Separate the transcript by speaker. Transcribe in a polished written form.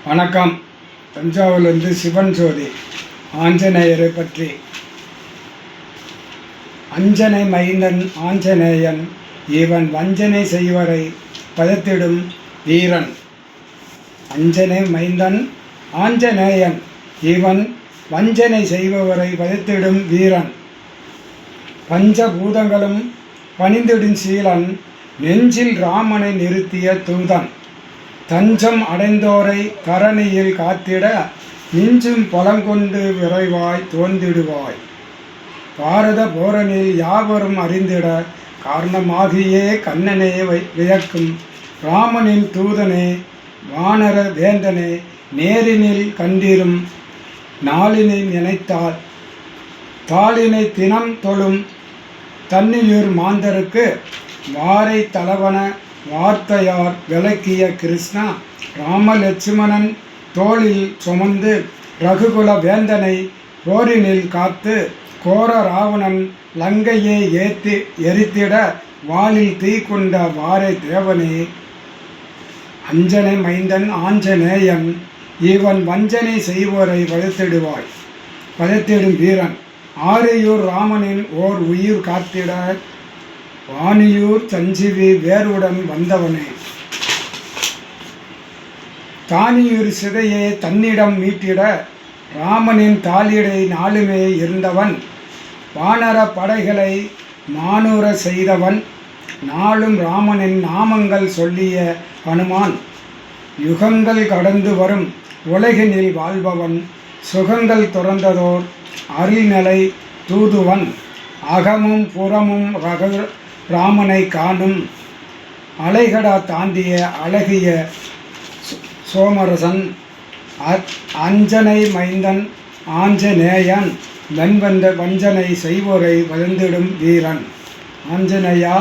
Speaker 1: வணக்கம். தஞ்சாவூர்லேருந்து சிவன் ஜோதி. ஆஞ்சநேயரை பற்றி. அஞ்சனை மைந்தன் ஆஞ்சநேயன், இவன் வஞ்சனை செய்வரை பதத்திடும் வீரன். அஞ்சனை மைந்தன் ஆஞ்சநேயன், இவன் வஞ்சனை செய்பவரை பதத்திடும் வீரன். பஞ்சபூதங்களும் பணிந்திடும் சீலன், நெஞ்சில் ராமனை நிறுத்திய தூதன். தஞ்சம் அடைந்தோரை தரணியில் காத்திட, மிஞ்சும் பலங்கொண்டு விரைவாய் தோன்றிடுவாய். பாரத போரனில் யாவரும் அறிந்திட, காரணமாகியே கண்ணனே வியக்கும் ராமனின் தூதனே, வானர வேந்தனே, நேரினில் கண்டிரும் நாளினை நினைத்தால் தாளினை தினம் தொழும் தன்னியூர் மாந்தருக்கு வாரை தலவன வார்த்தையார் விளக்கிய கிருஷ்ணா. ராமலட்சுமணன் தோளில் சுமந்து ரகுகுல வேந்தனை போரினில் காத்து, கோர ராவணன் லங்கையை ஏற்றி எரித்திட வாளில் தீ கொண்ட வாரை தேவனே. அஞ்சனை மைந்தன் ஆஞ்சநேயன், இவன் வஞ்சனை செய்வோரை பதத்திடும் வீரன். ஆரியூர் ராமனின் ஓர் உயிர் காத்திட, வாணியூர் சஞ்சீவி வேருடன் வந்தவனே. தானியூர் சிதையை தன்னிடம் மீட்டிட, ராமனின் தாளிடை நாளுமே இருந்தவன். வானர படைகளை மானூர செய்தவன், நாளும் ராமனின் நாமங்கள் சொல்லிய ஹனுமான். யுகங்கள் கடந்து வரும் உலகினில் வாழ்பவன், சுகங்கள் துறந்ததோர் அருள்நிலை தூதுவன். அகமும் புறமும் ராமனை காணும், அலைகடா தாண்டிய அழகிய சோமரசன். அஞ்சனை மைந்தன் ஆஞ்சநேயன், வஞ்சனை செய்வோரை வளர்ந்திடும் வீரன். ஆஞ்சநேயா.